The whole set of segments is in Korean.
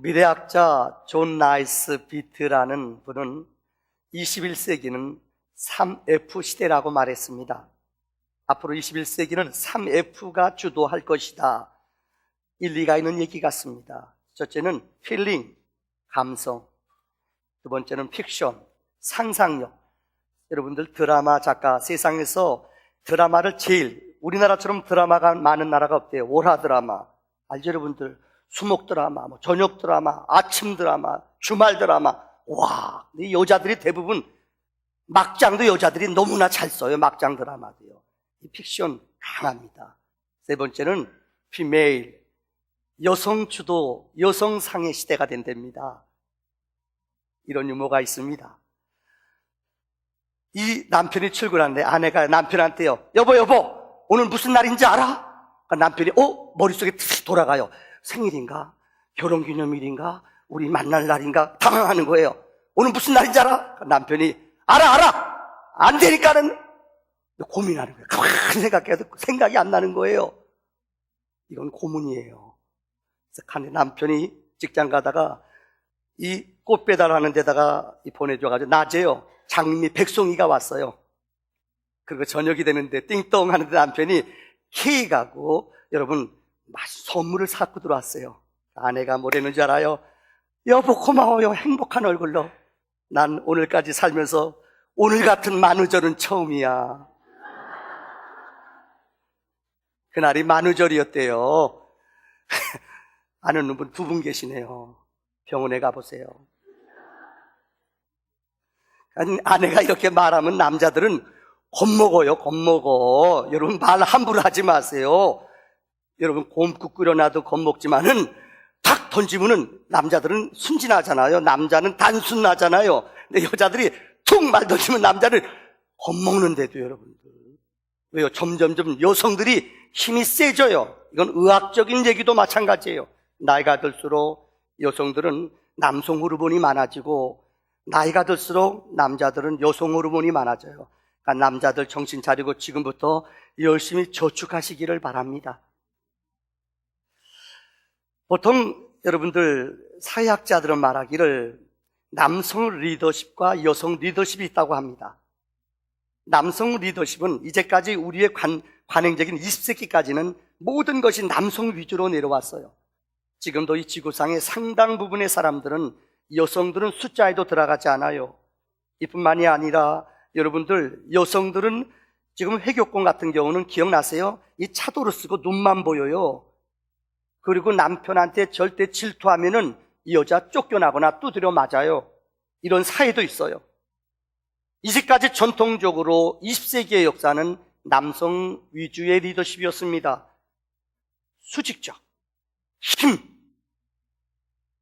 미래학자 존 나이스 비트라는 분은 21세기는 3F 시대라고 말했습니다. 앞으로 21세기는 3F가 주도할 것이다. 일리가 있는 얘기 같습니다. 첫째는 필링, 감성. 두 번째는 픽션, 상상력. 여러분들 드라마 작가, 세상에서 드라마를 우리나라처럼 드라마가 많은 나라가 없대요. 월화 드라마, 알죠 여러분들? 수목 드라마, 저녁 드라마, 아침 드라마, 주말 드라마. 와, 이 여자들이 대부분 막장도 여자들이 너무나 잘 써요. 막장 드라마도요. 이 픽션 강합니다. 세 번째는 피메일, 여성 주도, 여성상의 시대가 된답니다. 이런 유머가 있습니다. 이 남편이 출근하는데 아내가 남편한테요, 여보 오늘 무슨 날인지 알아? 남편이 머릿속에 툭 돌아가요. 생일인가? 결혼기념일인가? 우리 만날 날인가? 당황하는 거예요. 오늘 무슨 날인지 알아? 남편이 알아 안 되니까는 고민하는 거예요. 가만히 생각해도 생각이 안 나는 거예요. 이건 고문이에요. 그래서 남편이 직장 가다가 이 꽃 배달하는 데다가 보내줘가지고 낮에요, 장미 백송이가 왔어요. 그리고 저녁이 되는데 띵동 하는데 남편이 케이크하고 여러분 선물을 사고 들어왔어요. 아내가 뭐라는 줄 알아요? 여보 고마워요. 행복한 얼굴로. 난 오늘까지 살면서 오늘 같은 만우절은 처음이야. 그날이 만우절이었대요. 아는 분 두 분 계시네요. 병원에 가보세요. 아내가 이렇게 말하면 남자들은 겁먹어. 여러분 말 함부로 하지 마세요. 여러분 곰국 끓여놔도 겁먹지만은 탁 던지면은 남자들은 순진하잖아요. 남자는 단순하잖아요. 근데 여자들이 툭 말 던지면 남자를 겁먹는데도 여러분들. 왜요? 점점점 여성들이 힘이 세져요. 이건 의학적인 얘기도 마찬가지예요. 나이가 들수록 여성들은 남성 호르몬이 많아지고 나이가 들수록 남자들은 여성 호르몬이 많아져요. 그러니까 남자들 정신 차리고 지금부터 열심히 저축하시기를 바랍니다. 보통 여러분들 사회학자들은 말하기를 남성 리더십과 여성 리더십이 있다고 합니다. 남성 리더십은 이제까지 우리의 관행적인 20세기까지는 모든 것이 남성 위주로 내려왔어요. 지금도 이 지구상의 상당 부분의 사람들은, 여성들은 숫자에도 들어가지 않아요. 이뿐만이 아니라 여러분들 여성들은 지금 회교권 같은 경우는 기억나세요? 이 차도를 쓰고 눈만 보여요. 그리고 남편한테 절대 질투하면은 이 여자 쫓겨나거나 두드려 맞아요. 이런 사회도 있어요. 이제까지 전통적으로 20세기의 역사는 남성 위주의 리더십이었습니다. 수직적, 힘,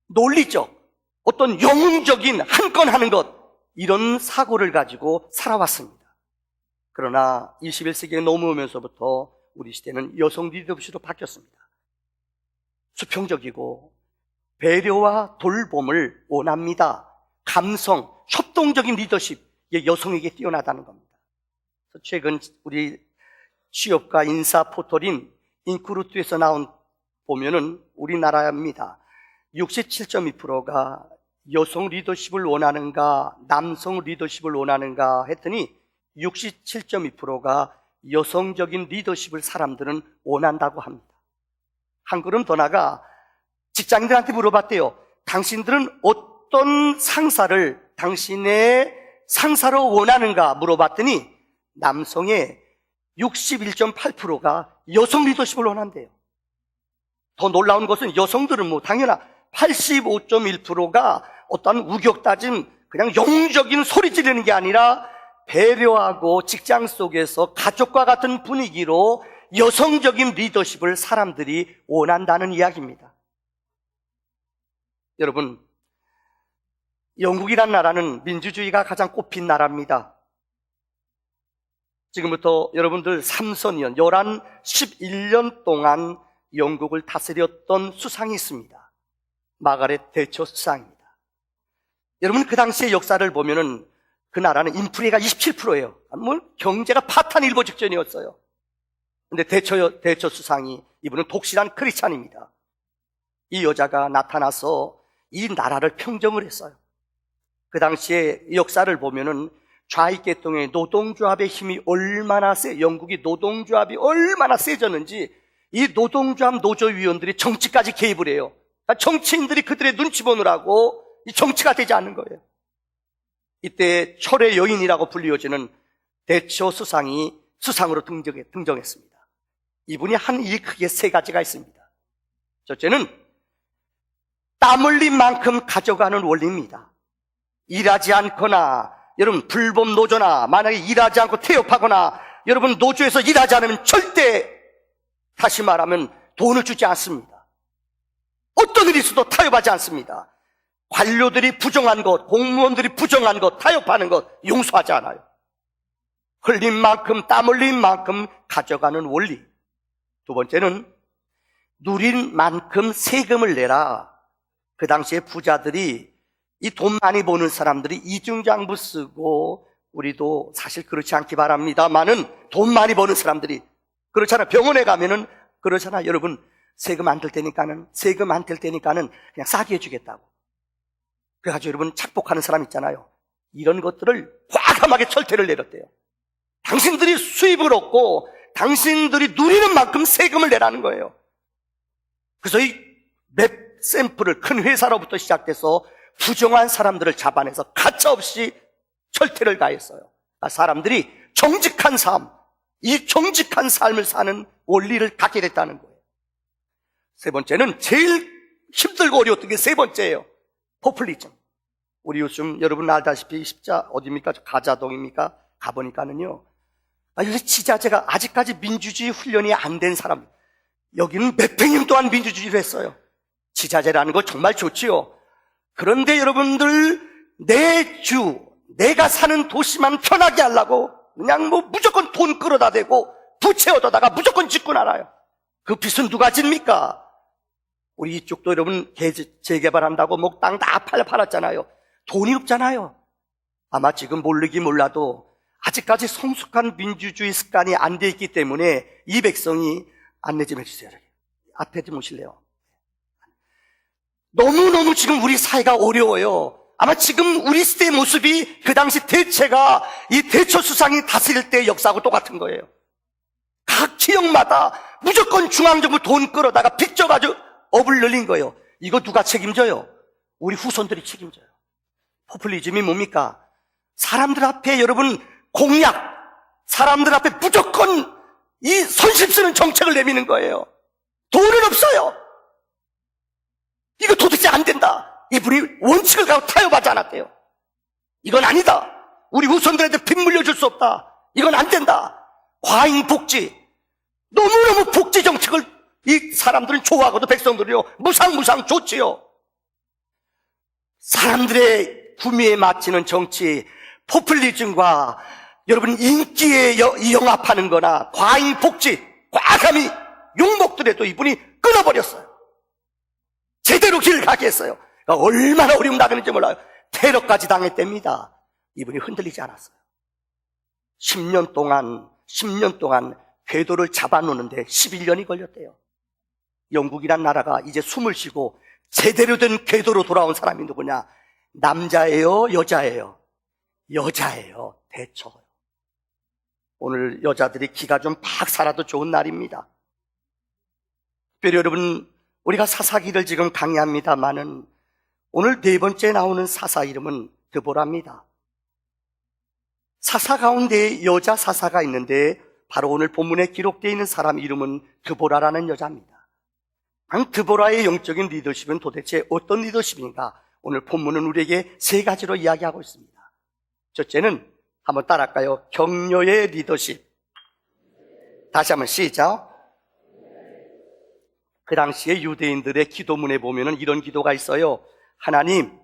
논리적, 어떤 영웅적인 한 건 하는 것, 이런 사고를 가지고 살아왔습니다. 그러나 21세기에 넘어오면서부터 우리 시대는 여성 리더십으로 바뀌었습니다. 수평적이고 배려와 돌봄을 원합니다. 감성, 협동적인 리더십, 이게 여성에게 뛰어나다는 겁니다. 최근 우리 취업과 인사 포털인 인크루트에서 보면은 우리나라입니다. 67.2%가 여성 리더십을 원하는가, 남성 리더십을 원하는가 했더니 67.2%가 여성적인 리더십을 사람들은 원한다고 합니다. 한 걸음 더 나가 직장인들한테 물어봤대요. 당신들은 어떤 상사를 당신의 상사로 원하는가 물어봤더니 남성의 61.8%가 여성 리더십을 원한대요. 더 놀라운 것은 여성들은 당연한 85.1%가 어떤 우격다짐, 그냥 영웅적인 소리 지르는 게 아니라 배려하고 직장 속에서 가족과 같은 분위기로 여성적인 리더십을 사람들이 원한다는 이야기입니다. 여러분, 영국이란 나라는 민주주의가 가장 꼽힌 나라입니다. 지금부터 여러분들 3선년, 11년 동안 영국을 다스렸던 수상이 있습니다. 마가렛 대처 수상입니다. 여러분 그 당시의 역사를 보면은 그 나라는 인플레가 27%예요. 경제가 파탄일보 직전이었어요. 근데 대처 수상이, 이분은 독실한 크리스찬입니다. 이 여자가 나타나서 이 나라를 평정을 했어요. 그 당시에 역사를 보면은 좌익계통의 노동조합의 힘이 얼마나 영국이 노동조합이 얼마나 세졌는지 이 노동조합 노조위원들이 정치까지 개입을 해요. 그러니까 정치인들이 그들의 눈치 보느라고 이 정치가 되지 않는 거예요. 이때 철의 여인이라고 불리워지는 대처 수상이 수상으로 등정했습니다. 이분이 한 일이 크게 세 가지가 있습니다. 첫째는 땀 흘린 만큼 가져가는 원리입니다. 일하지 않거나, 여러분 불법 노조나 만약에 일하지 않고 태업하거나 여러분 노조에서 일하지 않으면 절대, 다시 말하면 돈을 주지 않습니다. 어떤 일이 있어도 타협하지 않습니다. 관료들이 부정한 것, 공무원들이 부정한 것, 타협하는 것 용서하지 않아요. 흘린 만큼, 땀 흘린 만큼 가져가는 원리. 두 번째는 누린 만큼 세금을 내라. 그 당시에 부자들이, 이 돈 많이 버는 사람들이 이중장부 쓰고, 우리도 사실 그렇지 않기 바랍니다만은 돈 많이 버는 사람들이 그렇잖아요. 병원에 가면은 그렇잖아요. 여러분 세금 안 들 테니까는 그냥 싸게 해주겠다고. 그래가지고 여러분 착복하는 사람 있잖아요. 이런 것들을 과감하게 철퇴를 내렸대요. 당신들이 수입을 얻고 당신들이 누리는 만큼 세금을 내라는 거예요. 그래서 이 맵 샘플을 큰 회사로부터 시작돼서 부정한 사람들을 잡아내서 가차없이 철퇴를 가했어요. 사람들이 정직한 삶, 이 정직한 삶을 사는 원리를 갖게 됐다는 거예요. 세 번째는 제일 힘들고 어려웠던 게 세 번째예요. 포퓰리즘. 우리 요즘 여러분 알다시피 십자 어디입니까? 가자동입니까? 가보니까는요. 여기서 지자체가 아직까지 민주주의 훈련이 안 된 사람, 여기는 몇백 년 동안 민주주의를 했어요. 지자체라는 거 정말 좋지요. 그런데 여러분들 내 주, 내가 사는 도시만 편하게 하려고 그냥 무조건 돈 끌어다 대고 부채 얻어다가 무조건 짓고 날아요. 그 빚은 누가 집니까? 우리 이쪽도 여러분 재개발한다고 땅 다 팔았잖아요. 돈이 없잖아요. 아마 지금 모르기 몰라도 아직까지 성숙한 민주주의 습관이 안 돼 있기 때문에 이 백성이 안내 좀 해주세요. 앞에 좀 오실래요? 너무너무 지금 우리 사회가 어려워요. 아마 지금 우리 시대의 모습이 그 당시 대체가 이 대처 수상이 다스릴 때의 역사하고 똑같은 거예요. 각 지역마다 무조건 중앙정부 돈 끌어다가 빚져가지고 업을 늘린 거예요. 이거 누가 책임져요? 우리 후손들이 책임져요. 포퓰리즘이 뭡니까? 사람들 앞에 여러분 공약, 사람들 앞에 무조건 이 선심 쓰는 정책을 내미는 거예요. 돈은 없어요. 이거 도대체 안 된다. 이분이 원칙을 가지고 타협하지 않았대요. 이건 아니다. 우리 후손들한테 빚 물려줄 수 없다. 이건 안 된다. 과잉 복지. 너무너무 복지 정책을 이 사람들은 좋아하고도 백성들이요. 무상 좋지요. 사람들의 구미에 맞추는 정치, 포퓰리즘과 여러분 인기에 영합하는 거나 과잉 복지, 과감히 욕먹더라도 이분이 끊어버렸어요. 제대로 길을 가게 했어요. 그러니까 얼마나 어려움 당했는지 몰라요. 테러까지 당했답니다. 이분이 흔들리지 않았어요. 10년 동안 궤도를 잡아놓는데 11년이 걸렸대요. 영국이란 나라가 이제 숨을 쉬고 제대로 된 궤도로 돌아온 사람이 누구냐? 남자예요? 여자예요? 여자예요. 대처요. 오늘 여자들이 기가 좀 팍 살아도 좋은 날입니다. 특별히 여러분, 우리가 사사기를 지금 강의합니다마는 오늘 네 번째 나오는 사사 이름은 드보라입니다. 사사 가운데 여자 사사가 있는데 바로 오늘 본문에 기록되어 있는 사람 이름은 드보라라는 여자입니다. 드보라의 영적인 리더십은 도대체 어떤 리더십인가? 오늘 본문은 우리에게 세 가지로 이야기하고 있습니다. 첫째는 한번 따라할까요? 격려의 리더십. 다시 한번 시작. 그 당시에 유대인들의 기도문에 보면은 이런 기도가 있어요. 하나님,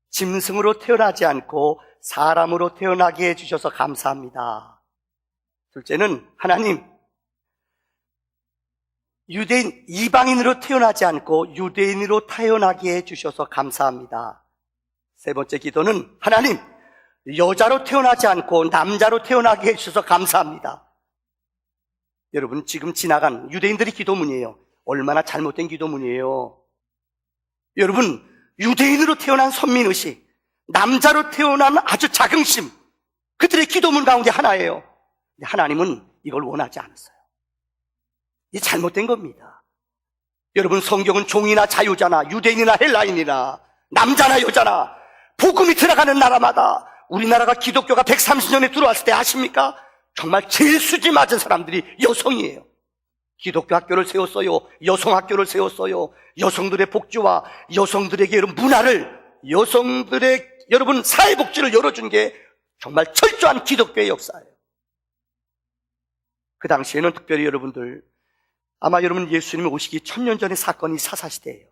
짐승으로 태어나지 않고 사람으로 태어나게 해주셔서 감사합니다. 둘째는 하나님, 유대인, 이방인으로 태어나지 않고 유대인으로 태어나게 해주셔서 감사합니다. 세 번째 기도는 하나님, 여자로 태어나지 않고 남자로 태어나게 해주셔서 감사합니다. 여러분, 지금 지나간 유대인들의 기도문이에요. 얼마나 잘못된 기도문이에요. 여러분, 유대인으로 태어난 선민의식, 남자로 태어난 아주 자긍심, 그들의 기도문 가운데 하나예요. 근데 하나님은 이걸 원하지 않았어요. 이 잘못된 겁니다. 여러분, 성경은 종이나 자유자나 유대인이나 헬라인이나 남자나 여자나 복음이 들어가는 나라마다, 우리나라가 기독교가 130년에 들어왔을 때 아십니까? 정말 제일 수지 맞은 사람들이 여성이에요. 기독교 학교를 세웠어요. 여성 학교를 세웠어요. 여성들의 복지와 여성들에게 이런 문화를, 여성들의 여러분 사회복지를 열어준 게 정말 철저한 기독교의 역사예요. 그 당시에는 특별히 여러분들, 아마 여러분 예수님이 오시기 1000년 전의 사건이 사사시대예요.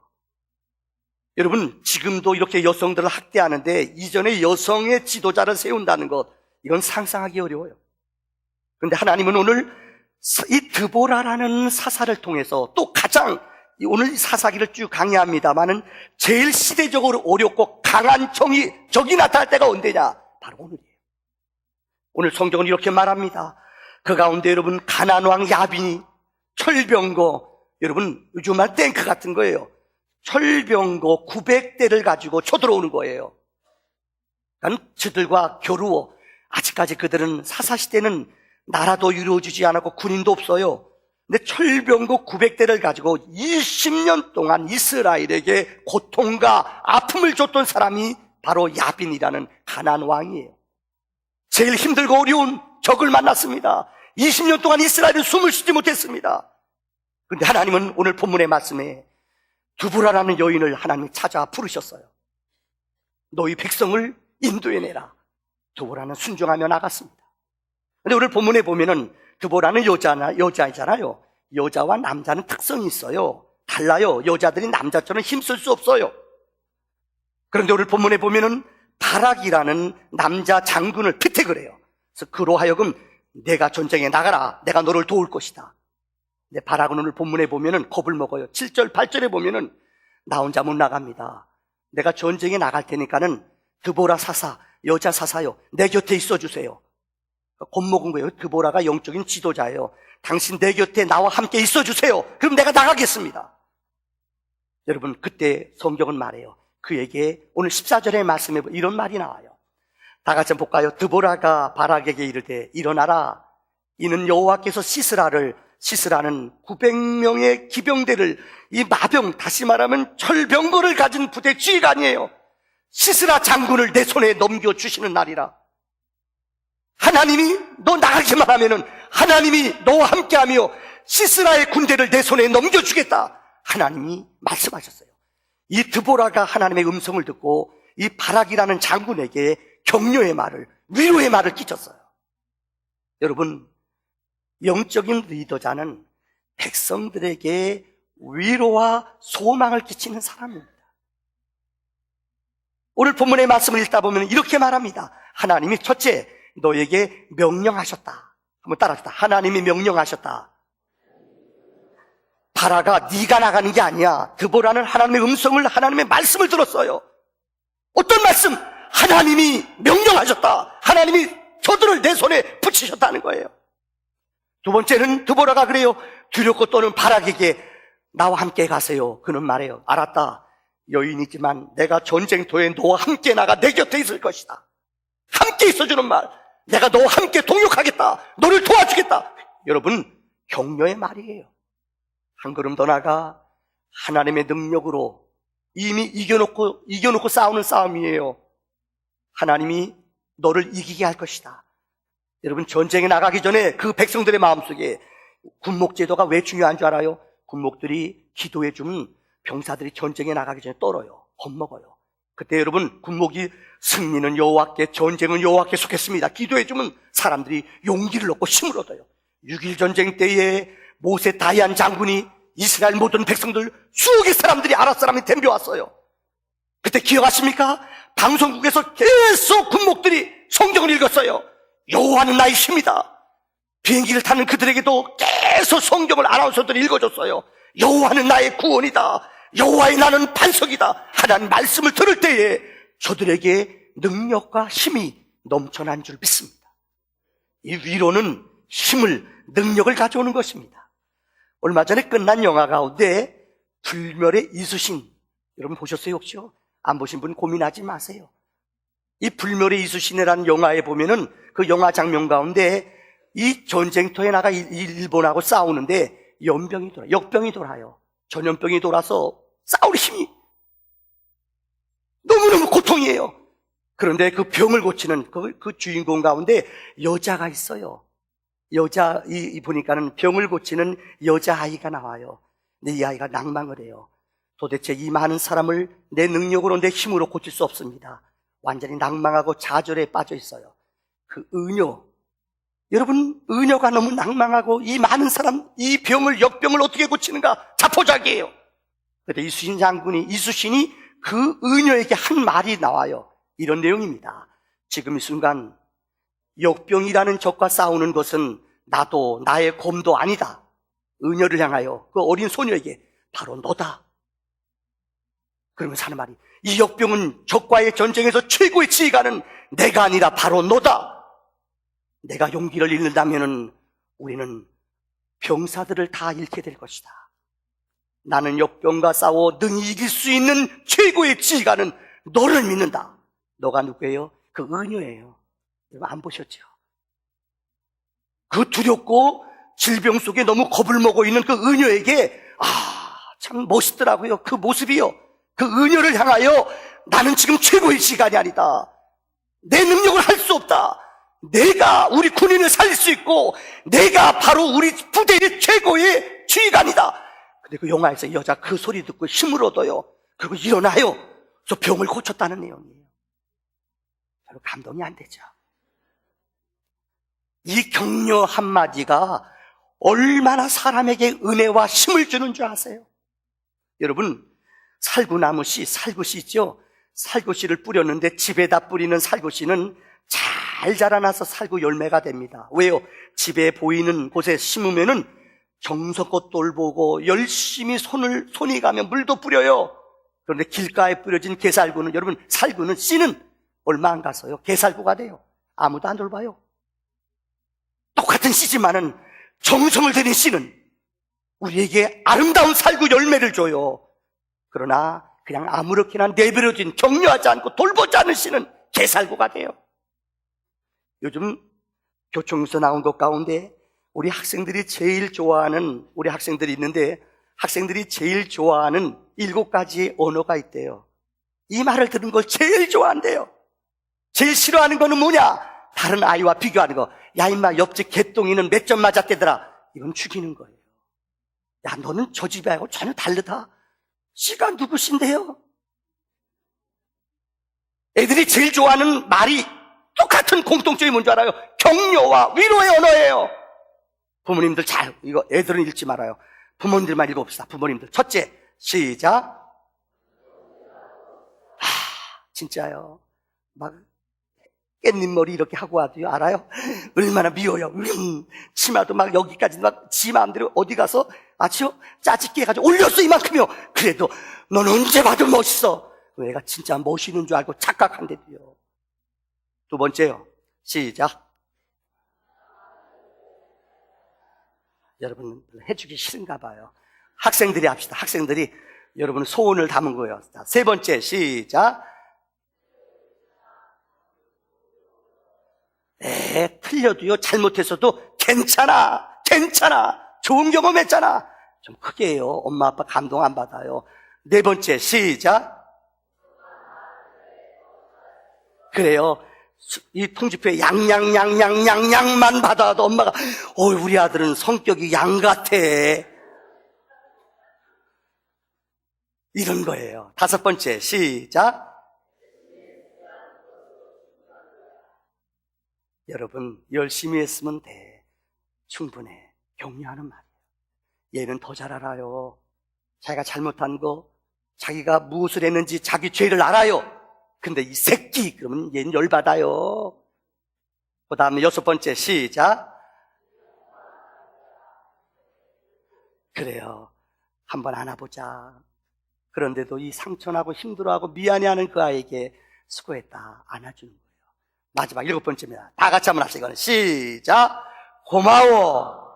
여러분, 지금도 이렇게 여성들을 학대하는데 이전에 여성의 지도자를 세운다는 것, 이건 상상하기 어려워요. 그런데 하나님은 오늘 이 드보라라는 사사를 통해서, 또 가장 오늘 사사기를 쭉 강의합니다마는 제일 시대적으로 어렵고 강한 적이 나타날 때가 언제냐? 바로 오늘이에요. 오늘 성경은 이렇게 말합니다. 그 가운데 여러분 가나안 야빈이 철병거, 여러분 요즘 말 탱크 같은 거예요. 철병거 900대를 가지고 쳐들어오는 거예요. 그러니까 저들과 겨루어, 아직까지 그들은 사사시대는 나라도 이루어지지 않았고 군인도 없어요. 근데 철병거 900대를 가지고 20년 동안 이스라엘에게 고통과 아픔을 줬던 사람이 바로 야빈이라는 가나안 왕이에요. 제일 힘들고 어려운 적을 만났습니다. 20년 동안 이스라엘은 숨을 쉬지 못했습니다. 그런데 하나님은 오늘 본문의 말씀에 두부라라는 여인을 하나님이 찾아 부르셨어요. 너희 백성을 인도해내라. 두부라는 순종하며 나갔습니다. 근데 오늘 본문에 보면은 드보라는 여자이잖아요. 여자와 남자는 특성이 있어요. 달라요. 여자들이 남자처럼 힘쓸 수 없어요. 그런데 오늘 본문에 보면은 바락이라는 남자 장군을 피택을 해요. 그래서 그로 하여금 내가 전쟁에 나가라. 내가 너를 도울 것이다. 근데 바락은 오늘 본문에 보면은 겁을 먹어요. 7절, 8절에 보면은 나 혼자 못 나갑니다. 내가 전쟁에 나갈 테니까는 드보라 사사, 여자 사사요, 내 곁에 있어 주세요. 겁먹은 거예요. 드보라가 영적인 지도자예요. 당신 내 곁에 나와 함께 있어 주세요. 그럼 내가 나가겠습니다. 여러분, 그때 성경은 말해요. 그에게 오늘 14절의 말씀에 이런 말이 나와요. 다 같이 한번 볼까요? 드보라가 바락에게 이르되 일어나라. 이는 여호와께서 시스라는 900명의 기병대를, 이 마병, 다시 말하면 철병거를 가진 부대 지휘관이에요. 시스라 장군을 내 손에 넘겨주시는 날이라. 하나님이 너 나가기만 하면은 하나님이 너와 함께하며 시스라의 군대를 내 손에 넘겨주겠다. 하나님이 말씀하셨어요. 이 드보라가 하나님의 음성을 듣고 이 바락이라는 장군에게 격려의 말을, 위로의 말을 끼쳤어요. 여러분, 영적인 리더자는 백성들에게 위로와 소망을 끼치는 사람입니다. 오늘 본문의 말씀을 읽다 보면 이렇게 말합니다. 하나님이 첫째, 너에게 명령하셨다. 한번 따라합시다. 하나님이 명령하셨다. 바라가 네가 나가는 게 아니야. 드보라는 하나님의 음성을, 하나님의 말씀을 들었어요. 어떤 말씀? 하나님이 명령하셨다. 하나님이 저들을 내 손에 붙이셨다는 거예요. 두 번째는 드보라가 그래요. 두렵고 떠는 바락에게 나와 함께 가세요. 그는 말해요. 알았다. 여인이지만 내가 전쟁터에 너와 함께 나가 내 곁에 있을 것이다. 함께 있어주는 말. 내가 너와 함께 동역하겠다. 너를 도와주겠다. 여러분, 격려의 말이에요. 한 걸음 더 나가 하나님의 능력으로 이미 이겨놓고 싸우는 싸움이에요. 하나님이 너를 이기게 할 것이다. 여러분, 전쟁에 나가기 전에 그 백성들의 마음속에 군목제도가 왜 중요한 줄 알아요? 군목들이 기도해주면 병사들이 전쟁에 나가기 전에 떨어요. 겁먹어요. 그때 여러분, 군목이 승리는 여호와께, 전쟁은 여호와께 속했습니다. 기도해주면 사람들이 용기를 얻고 힘을 얻어요. 6.1 전쟁 때에 모세 다이안 장군이 이스라엘 모든 백성들 수억의 사람들이 아랍 사람이 덤벼왔어요. 그때 기억하십니까? 방송국에서 계속 군목들이 성경을 읽었어요. 여호와는 나의 힘이다. 비행기를 타는 그들에게도 계속 성경을 아나운서들이 읽어줬어요. 여호와는 나의 구원이다. 여호와의 나는 반석이다. 하나님 말씀을 들을 때에 저들에게 능력과 힘이 넘쳐난 줄 믿습니다. 이 위로는 힘을, 능력을 가져오는 것입니다. 얼마 전에 끝난 영화 가운데 불멸의 이수신, 여러분 보셨어요 혹시요? 안 보신 분 고민하지 마세요. 이 불멸의 이쑤시개라는 영화에 보면은 그 영화 장면 가운데 이 전쟁터에 나가 일본하고 싸우는데 역병이 돌아요. 전염병이 돌아서 싸울 힘이 너무너무 고통이에요. 그런데 그 병을 고치는 그 주인공 가운데 여자가 있어요. 보니까는 병을 고치는 여자아이가 나와요. 근데 이 아이가 낭망을 해요. 도대체 이 많은 사람을 내 능력으로, 내 힘으로 고칠 수 없습니다. 완전히 낭망하고 좌절에 빠져 있어요. 그 의녀, 여러분, 의녀가 너무 낭망하고 이 많은 사람, 이 역병을 어떻게 고치는가 자포자기해요. 그런데 이수신이 그 의녀에게 한 말이 나와요. 이런 내용입니다. 지금 이 순간 역병이라는 적과 싸우는 것은 나도 나의 검도 아니다. 의녀를 향하여 그 어린 소녀에게 바로 너다. 그러면서 하는 말이, 이 역병은 적과의 전쟁에서 최고의 지휘관은 내가 아니라 바로 너다. 내가 용기를 잃는다면 우리는 병사들을 다 잃게 될 것이다. 나는 역병과 싸워 능히 이길 수 있는 최고의 지휘관은 너를 믿는다. 너가 누구예요? 그 의녀예요. 여러분 안 보셨죠? 그 두렵고 질병 속에 너무 겁을 먹어 있는 그 의녀에게 참 멋있더라고요. 그 모습이요. 그 의녀를 향하여 나는 지금 최고의 지휘관이 아니다. 내 능력을 할 수 없다. 내가 우리 군인을 살릴 수 있고 내가 바로 우리 부대의 최고의 지휘관이다. 근데 그 영화에서 이 여자 그 소리 듣고 힘을 얻어요. 그리고 일어나요. 저 병을 고쳤다는 내용이에요. 별로 감동이 안 되죠. 이 격려 한마디가 얼마나 사람에게 은혜와 힘을 주는 줄 아세요? 여러분, 살구나무씨, 살구씨 있죠? 살구씨를 뿌렸는데 집에다 뿌리는 살구씨는 잘 자라나서 살구 열매가 됩니다. 왜요? 집에 보이는 곳에 심으면은 정성껏 돌보고 열심히 손이 가면 물도 뿌려요. 그런데 길가에 뿌려진 개살구는, 여러분, 살구는 씨는 얼마 안 가서요 개살구가 돼요. 아무도 안 돌봐요. 똑같은 씨지만은 정성을 들인 씨는 우리에게 아름다운 살구 열매를 줘요. 그러나 그냥 아무렇게나 내버려진, 격려하지 않고 돌보지 않은 씨는 개살구가 돼요. 요즘 교총에서 나온 것 가운데 우리 학생들이 제일 좋아하는, 우리 학생들이 있는데 학생들이 제일 좋아하는 7가지의 언어가 있대요. 이 말을 들은 걸 제일 좋아한대요. 제일 싫어하는 거는 뭐냐? 다른 아이와 비교하는 거. 야 임마, 옆집 개똥이는 몇 점 맞았대더라. 이건 죽이는 거예요. 야, 너는 저 집하고 전혀 다르다. 씨가 누구신데요? 애들이 제일 좋아하는 말이 똑같은 공통점이 뭔지 알아요? 격려와 위로의 언어예요. 부모님들 이거 애들은 읽지 말아요. 부모님들만 읽어봅시다. 부모님들. 첫째, 시작. 진짜요. 막 깻잎머리 이렇게 하고 와도요, 알아요? 얼마나 미워요. 치마도 막 여기까지 막 지 마음대로 어디 가서 아주 짜집게 해가지고 올렸어 이만큼이요. 그래도 넌 언제 봐도 멋있어. 애가 진짜 멋있는 줄 알고 착각한대도요. 두 번째요, 시작. 여러분 해주기 싫은가 봐요. 학생들이 합시다. 학생들이 여러분 소원을 담은 거예요. 자, 세 번째, 시작. 틀려도요, 잘못했어도 괜찮아. 좋은 경험했잖아. 좀 크게 해요. 엄마 아빠 감동 안 받아요. 네 번째, 시작. 그래요. 이 통지표에 양양만 받아도 엄마가 우리 아들은 성격이 양 같아. 이런 거예요. 다섯 번째, 시작. 여러분, 열심히 했으면 돼. 충분해. 격려하는 말이에요. 얘는 더 잘 알아요. 자기가 잘못한 거, 자기가 무엇을 했는지 자기 죄를 알아요. 근데 이 새끼, 그러면 얘는 열받아요. 그 다음에 여섯 번째, 시작. 그래요. 한번 안아보자. 그런데도 이 상처나고 힘들어하고 미안해하는 그 아이에게 수고했다. 안아주는 거예요. 마지막 일곱 번째입니다. 다 같이 한번 합시다. 이거는 시작. 고마워.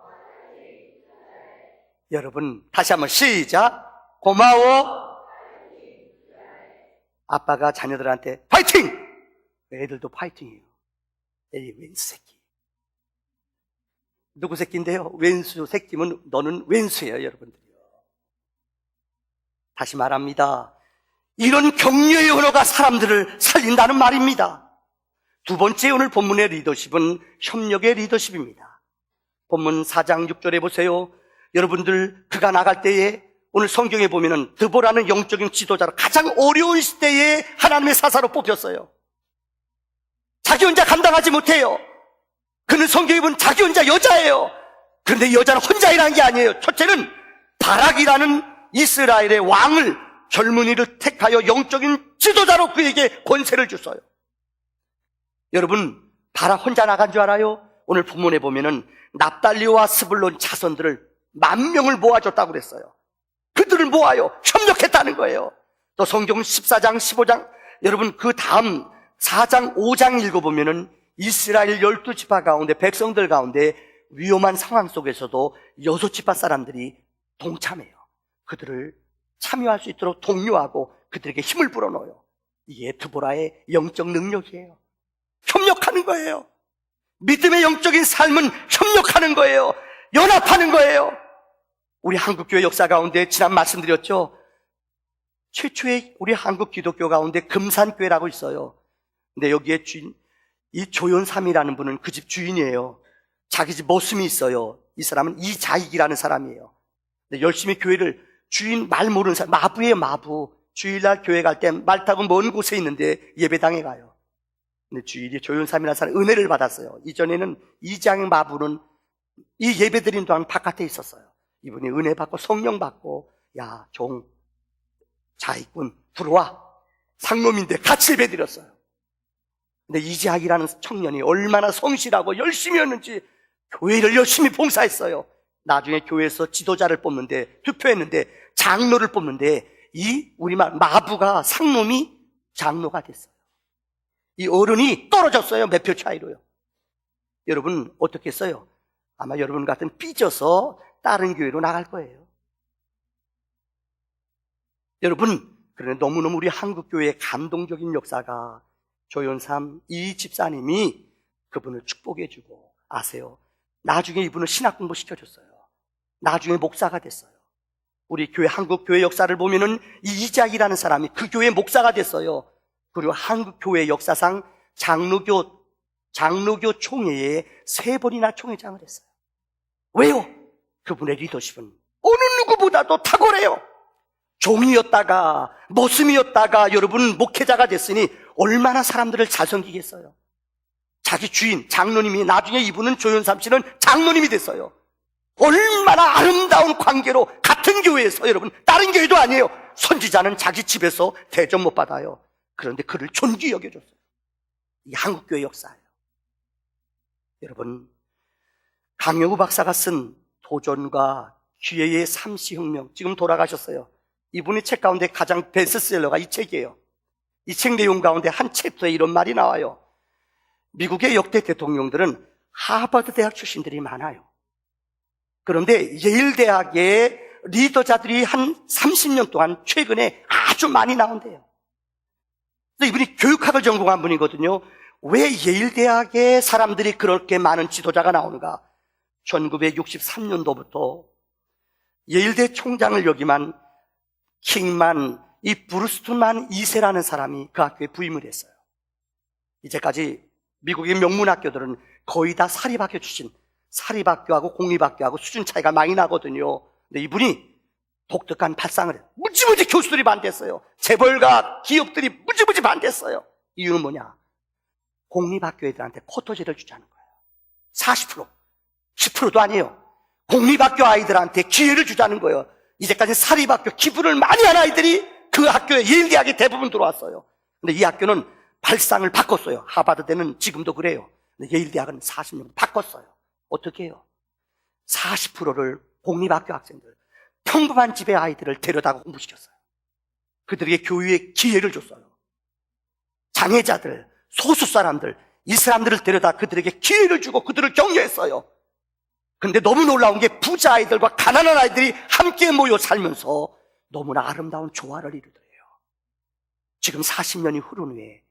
여러분 다시 한번 시작. 고마워. 아빠가 자녀들한테 파이팅! 애들도 파이팅이에요. 에이, 웬 새끼. 누구 새끼인데요? 웬수 새끼면 너는 웬수예요, 여러분들이요. 다시 말합니다. 이런 격려의 언어가 사람들을 살린다는 말입니다. 두 번째 오늘 본문의 리더십은 협력의 리더십입니다. 본문 4장 6절에 보세요. 여러분들 그가 나갈 때에 오늘 성경에 보면은 드보라는 영적인 지도자로 가장 어려운 시대에 하나님의 사사로 뽑혔어요. 자기 혼자 감당하지 못해요. 그는 성경에 보면 자기 혼자 여자예요. 그런데 여자는 혼자 일하는 게 아니에요. 첫째는 바락이라는 이스라엘의 왕을 젊은이를 택하여 영적인 지도자로 그에게 권세를 줬어요. 여러분, 바락 혼자 나간 줄 알아요? 오늘 본문에 보면은 납달리와 스불론 자손들을 10,000명을 모아줬다고 그랬어요. 그들을 모아요. 협력했다는 거예요. 또 성경 14장, 15장, 여러분 그 다음 4장, 5장 읽어보면은 이스라엘 12지파 가운데 백성들 가운데 위험한 상황 속에서도 6지파 사람들이 동참해요. 그들을 참여할 수 있도록 독려하고 그들에게 힘을 불어넣어요. 이게 드보라의 영적 능력이에요. 협력하는 거예요. 믿음의 영적인 삶은 협력하는 거예요. 연합하는 거예요. 우리 한국교회 역사 가운데 지난 말씀드렸죠. 최초의 우리 한국 기독교 가운데 금산교회라고 있어요. 근데 여기에 주인, 이 조연삼이라는 분은 그 집 주인이에요. 자기 집 머슴이 있어요. 이 사람은 이자익이라는 사람이에요. 근데 열심히 교회를, 주인 말 모르는 사람, 마부예요, 마부. 주일날 교회 갈 때 말 타고 먼 곳에 있는데 예배당에 가요. 근데 주일이 조연삼이라는 사람 은혜를 받았어요. 이전에는 이자익 마부는 이 예배 드린 동안 바깥에 있었어요. 이분이 은혜 받고 성령 받고, 야, 종, 자익군, 들어와. 상놈인데 같이 예배 드렸어요. 근데 이자익이라는 청년이 얼마나 성실하고 열심히 했는지 교회를 열심히 봉사했어요. 나중에 교회에서 지도자를 뽑는데, 투표했는데, 장로를 뽑는데, 이 우리말 마부가 상놈이 장로가 됐어요. 이 어른이 떨어졌어요. 몇 표 차이로요. 여러분 어떻게 했어요? 아마 여러분 같은 삐져서 다른 교회로 나갈 거예요. 여러분, 그런데 너무너무 우리 한국교회의 감동적인 역사가 조연삼 이 집사님이 그분을 축복해주고, 아세요? 나중에 이분을 신학공부 시켜줬어요. 나중에 목사가 됐어요. 우리 교회, 한국교회 역사를 보면은 이 이자익이라는 사람이 그 교회 목사가 됐어요. 그리고 한국교회 역사상 장로교 총회에 3번이나 총회장을 했어요. 왜요? 그분의 리더십은 어느 누구보다도 탁월해요. 종이었다가 머슴이었다가 여러분 목회자가 됐으니 얼마나 사람들을 잘 섬기겠어요. 자기 주인 장로님이, 나중에 이분은 조연삼 씨는 장로님이 됐어요. 얼마나 아름다운 관계로 같은 교회에서, 여러분 다른 교회도 아니에요. 선지자는 자기 집에서 대접 못 받아요. 그런데 그를 존귀 여겨줬어요. 이 한국교회 역사예요. 여러분, 강영우 박사가 쓴 도전과 기회의 삼시혁명, 지금 돌아가셨어요. 이분의 책 가운데 가장 베스트셀러가 이 책이에요. 이 책 내용 가운데 한 챕터에 이런 말이 나와요. 미국의 역대 대통령들은 하버드 대학 출신들이 많아요. 그런데 예일 대학의 리더자들이 한 30년 동안 최근에 아주 많이 나온대요. 이분이 교육학을 전공한 분이거든요. 왜 예일 대학의 사람들이 그렇게 많은 지도자가 나오는가? 1963년도부터 예일대 총장을 역임한 킹만, 이 브루스톤만 2세라는 사람이 그 학교에 부임을 했어요. 이제까지 미국의 명문학교들은 거의 다 사립학교 출신, 사립학교하고 공립학교하고 수준 차이가 많이 나거든요. 근데 이분이 독특한 발상을 해요. 무지무지 교수들이 반대했어요. 재벌가 기업들이 무지무지 반대했어요. 이유는 뭐냐? 공립학교 애들한테 쿼터제를 주자는 거예요. 40%, 10%도 아니에요. 공립학교 아이들한테 기회를 주자는 거예요. 이제까지 사립학교 기부를 많이 한 아이들이 그 학교에 예일대학에 대부분 들어왔어요. 근데 이 학교는 발상을 바꿨어요. 하버드대는 지금도 그래요. 근데 예일대학은 40년 바꿨어요. 어떻게 해요? 40%를 공립학교 학생들, 평범한 집의 아이들을 데려다가 공부시켰어요. 그들에게 교육의 기회를 줬어요. 장애자들, 소수 사람들, 이 사람들을 데려다 그들에게 기회를 주고 그들을 격려했어요. 근데 너무 놀라운 게 부자 아이들과 가난한 아이들이 함께 모여 살면서 너무나 아름다운 조화를 이루더래요. 지금 40년이 흐른 후에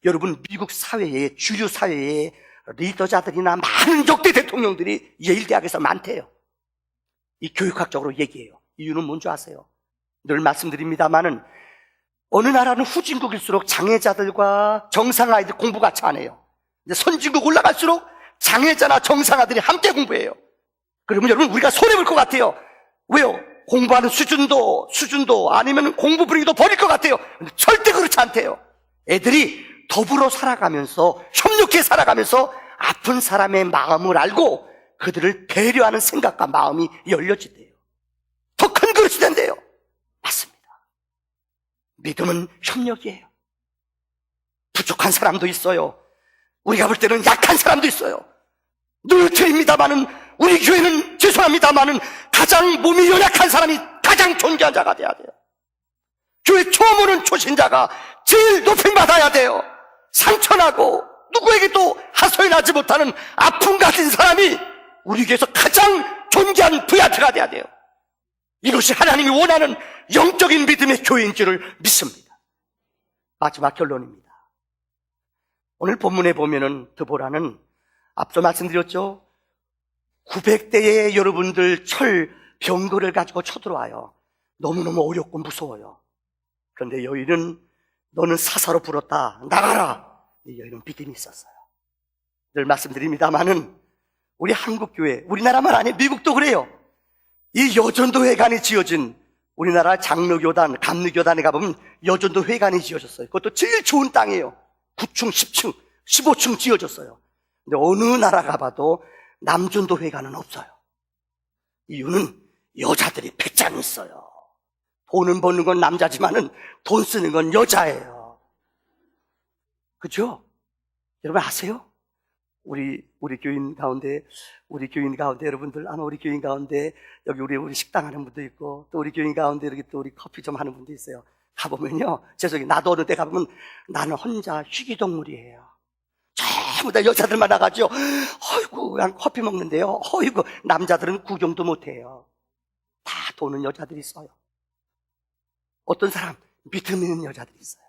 여러분 미국 사회에, 주류 사회에 리더자들이나 많은 역대 대통령들이 예일대학에서 많대요. 이 교육학적으로 얘기해요. 이유는 뭔지 아세요? 늘 말씀드립니다마는 어느 나라는 후진국일수록 장애자들과 정상아이들 공부 같이 안 해요. 근데 선진국 올라갈수록 장애자나 정상아들이 함께 공부해요. 그러면 여러분 우리가 손해볼 것 같아요. 왜요? 공부하는 수준도 아니면 공부 분위기도 버릴 것 같아요. 근데 절대 그렇지 않대요. 애들이 더불어 살아가면서 협력해 살아가면서 아픈 사람의 마음을 알고 그들을 배려하는 생각과 마음이 열려진대요. 더 큰 그릇이 된대요. 맞습니다. 믿음은 협력이에요. 부족한 사람도 있어요. 우리가 볼 때는 약한 사람도 있어요. 늘 드립니다마는 우리 교회는 죄송합니다마는 가장 몸이 연약한 사람이 가장 존귀한 자가 돼야 돼요. 교회 처음 오는 초신자가 제일 높임받아야 돼요. 상처나고 누구에게도 하소연하지 못하는 아픔 가진 사람이 우리 교회에서 가장 존귀한 부야트가 돼야 돼요. 이것이 하나님이 원하는 영적인 믿음의 교회인 줄을 믿습니다. 마지막 결론입니다. 오늘 본문에 보면은 드보라는 앞서 말씀드렸죠. 900대의 여러분들 철 병거를 가지고 쳐들어와요. 너무너무 어렵고 무서워요. 그런데 여인은 너는 사사로 불었다. 나가라. 이 여인은 믿음이 있었어요. 늘 말씀드립니다마는 우리 한국교회, 우리나라만 아니에요. 미국도 그래요. 이 여전도 회관이 지어진 우리나라 장로교단, 감리교단에 가보면 여전도 회관이 지어졌어요. 그것도 제일 좋은 땅이에요. 9층, 10층, 15층 지어졌어요. 근데 어느 나라 가봐도 남전도 회관은 없어요. 이유는 여자들이 배짱이 있어요. 돈은 버는 건 남자지만은 돈 쓰는 건 여자예요. 그죠? 여러분 아세요? 우리 교인 가운데 여러분들 아마 우리 교인 가운데 여기 우리 식당 하는 분도 있고 또 우리 교인 가운데 이렇게 또 우리 커피 좀 하는 분도 있어요. 가보면요, 죄송해요. 나도 어느 때 가보면 나는 혼자 희귀동물이에요. 전부 다 여자들만 나가죠. 어이구, 그냥 커피 먹는데요. 어이구, 남자들은 구경도 못해요. 다 도는 여자들이 있어요. 어떤 사람, 믿음 있는 여자들이 있어요.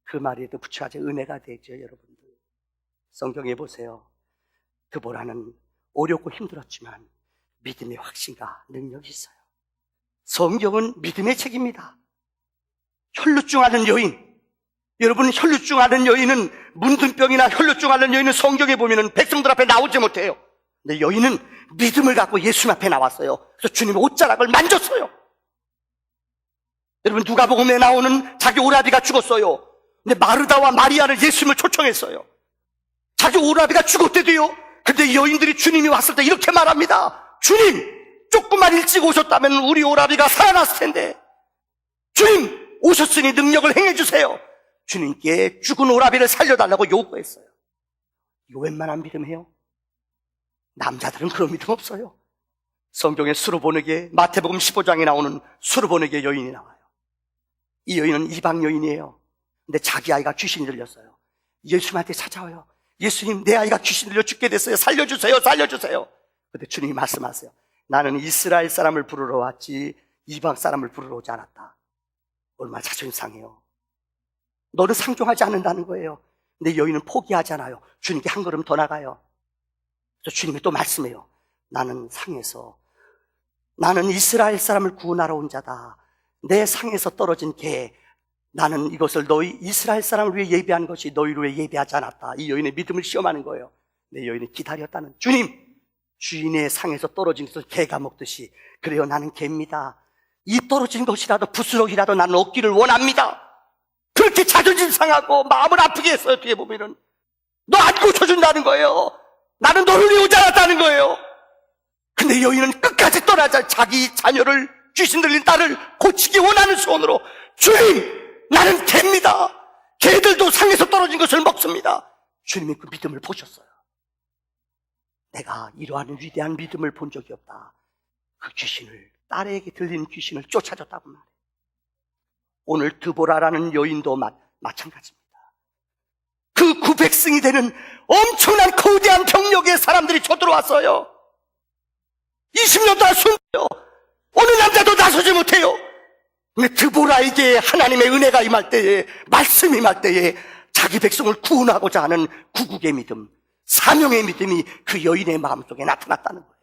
그 말에도 부처하자 은혜가 되죠, 여러분들. 성경에 보세요. 드보라는 어렵고 힘들었지만 믿음의 확신과 능력이 있어요. 성경은 믿음의 책입니다. 혈루증 앓는 여인, 여러분 혈루증 앓는 여인은 문둥병이나 혈루증 앓는 여인은 성경에 보면은 백성들 앞에 나오지 못해요. 근데 여인은 믿음을 갖고 예수님 앞에 나왔어요. 그래서 주님의 옷자락을 만졌어요. 여러분 누가복음에 나오는 자기 오라비가 죽었어요. 근데 마르다와 마리아는 예수님을 초청했어요. 자기 오라비가 죽었대도요. 근데 여인들이 주님이 왔을 때 이렇게 말합니다. 주님, 조금만 일찍 오셨다면 우리 오라비가 살아났을 텐데 주님 오셨으니 능력을 행해주세요. 주님께 죽은 오라비를 살려달라고 요구했어요. 이거 웬만한 믿음이에요? 남자들은 그런 믿음 없어요. 성경에 수르보네게, 마태복음 15장에 나오는 수르보네게 여인이 나와요. 이 여인은 이방 여인이에요. 근데 자기 아이가 귀신이 들렸어요. 예수님한테 찾아와요. 예수님, 내 아이가 귀신 들려 죽게 됐어요. 살려주세요, 살려주세요. 근데 주님이 말씀하세요. 나는 이스라엘 사람을 부르러 왔지 이방 사람을 부르러 오지 않았다. 얼마나 자존심 상해요. 너는 상종하지 않는다는 거예요. 근데 여인은 포기하잖아요. 주님께 한 걸음 더 나가요. 그래서 주님이 또 말씀해요. 나는 상에서, 나는 이스라엘 사람을 구원하러 온 자다. 내 상에서 떨어진 개, 나는 이것을 너희 이스라엘 사람을 위해 예비한 것이 너희를 위해 예비하지 않았다. 이 여인의 믿음을 시험하는 거예요. 내 여인이 기다렸다는, 주님, 주인의 상에서 떨어진 것을 개가 먹듯이, 그래요, 나는 개입니다. 이 떨어진 것이라도 부스럭이라도 나는 얻기를 원합니다. 그렇게 자존심 상하고 마음을 아프게 했어요. 뒤에 보면은 너 안 고쳐준다는 거예요. 나는 너를 위해 오지 않았다는 거예요. 근데 여인은 끝까지 떠나자 자기 자녀를, 귀신 들린 딸을 고치기 원하는 소원으로, 주님, 나는 개입니다. 개들도 상에서 떨어진 것을 먹습니다. 주님이 그 믿음을 보셨어요. 내가 이러한 위대한 믿음을 본 적이 없다. 그 귀신을, 딸에게 들린 귀신을 쫓아줬다고 말해요. 오늘 드보라라는 여인도 마찬가지입니다. 그 900승이 되는 엄청난 거대한 병력의 사람들이 쳐들어왔어요. 20년 동안 숨어요. 어느 남자도 나서지 못해요. 근데 드보라에게 하나님의 은혜가 임할 때에, 말씀이 임할 때에 자기 백성을 구원하고자 하는 구국의 믿음, 사명의 믿음이 그 여인의 마음속에 나타났다는 거예요.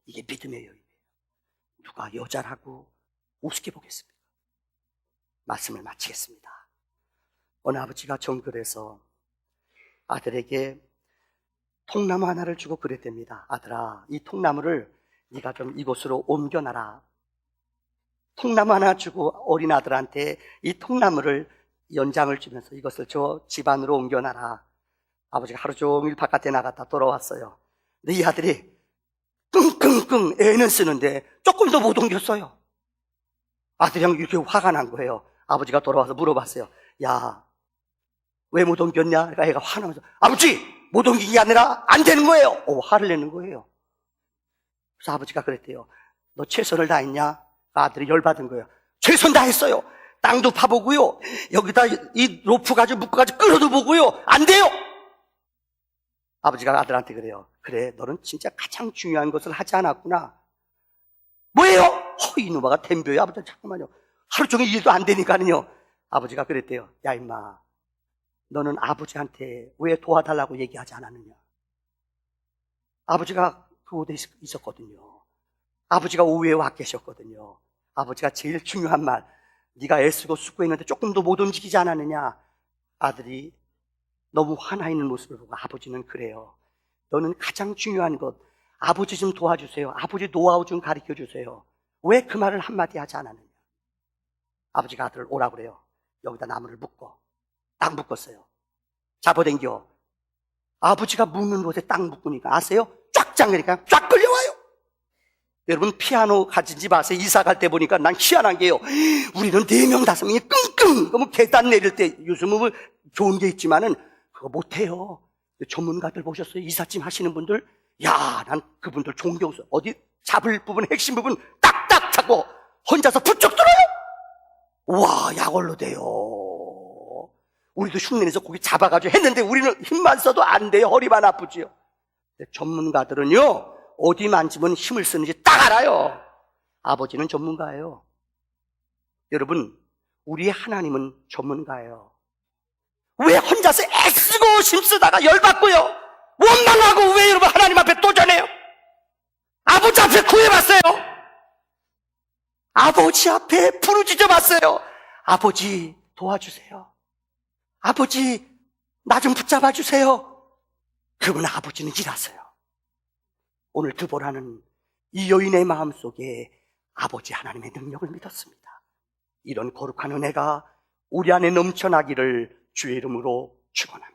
이게 믿음의 여인이에요. 누가 여자라고 우습게 보겠습니까? 말씀을 마치겠습니다. 어느 아버지가 정글에서 아들에게 통나무 하나를 주고 그랬답니다. 아들아, 이 통나무를 네가 좀 이곳으로 옮겨놔라. 통나무 하나 주고 어린 아들한테 이 통나무를 연장을 주면서 이것을 저 집안으로 옮겨놔라. 아버지가 하루 종일 바깥에 나갔다 돌아왔어요. 근데 이 아들이 끙끙끙 애는 쓰는데 조금도 못 옮겼어요. 아들이랑 이렇게 화가 난 거예요. 아버지가 돌아와서 물어봤어요. 야, 왜 못 옮겼냐? 그러니까 애가 화나면서 아버지, 못 옮긴 게 아니라 안 되는 거예요. 화를 내는 거예요. 그래서 아버지가 그랬대요. 너 최선을 다했냐? 아들이 열받은 거예요. 최선 다했어요. 땅도 파보고요. 여기다 이 로프 가지고 묶어가지고 끌어도 보고요. 안 돼요. 아버지가 아들한테 그래요. 그래, 너는 진짜 가장 중요한 것을 하지 않았구나. 뭐예요? 이놈아가 댐벼요. 아버지 잠깐만요. 하루 종일 일도 안 되니까는요. 아버지가 그랬대요. 야 임마, 너는 아버지한테 왜 도와달라고 얘기하지 않았느냐? 아버지가 그 곳에 있었거든요. 아버지가 오후에 와 계셨거든요. 아버지가 제일 중요한 말, 네가 애쓰고 숙고했는데 조금도 못 움직이지 않았느냐? 아들이 너무 화나 있는 모습을 보고 아버지는 그래요. 너는 가장 중요한 것, 아버지 좀 도와주세요. 아버지 노하우 좀 가르쳐 주세요. 왜 그 말을 한마디 하지 않았느냐? 아버지가 아들을 오라고 그래요. 여기다 나무를 묶어. 딱 묶었어요. 잡아당겨. 아버지가 묶는 곳에 딱 묶으니까 아세요? 쫙 장르니까 쫙 끌려와요. 여러분, 피아노 가진 집 아세요? 이사 갈 때 보니까 난 희한한 게요. 우리는 4명, 5명이 끙끙, 그러면 계단 내릴 때 요즘은 뭐 좋은 게 있지만은 그거 못해요. 전문가들 보셨어요? 이삿짐 하시는 분들? 야, 난 그분들 존경스러워. 어디 잡을 부분, 핵심 부분 딱딱 잡고 혼자서 부쩍 들어요. 와, 약올로 돼요. 우리도 흉내내서 고기 잡아가지고 했는데 우리는 힘만 써도 안 돼요. 허리만 아프지요. 전문가들은요, 어디 만지면 힘을 쓰는지 딱 알아요. 아버지는 전문가예요. 여러분, 우리의 하나님은 전문가예요. 왜 혼자서 애쓰고 힘쓰다가 열받고요, 원망하고 왜 여러분 하나님 앞에 도전해요? 아버지 앞에 구해봤어요. 아버지 앞에 부르짖어 봤어요. 아버지 도와주세요. 아버지 나 좀 붙잡아 주세요. 그러면 아버지는 일하세요. 오늘 드보라는 이 여인의 마음속에 아버지 하나님의 능력을 믿었습니다. 이런 거룩한 은혜가 우리 안에 넘쳐나기를 주의 이름으로 축원합니다.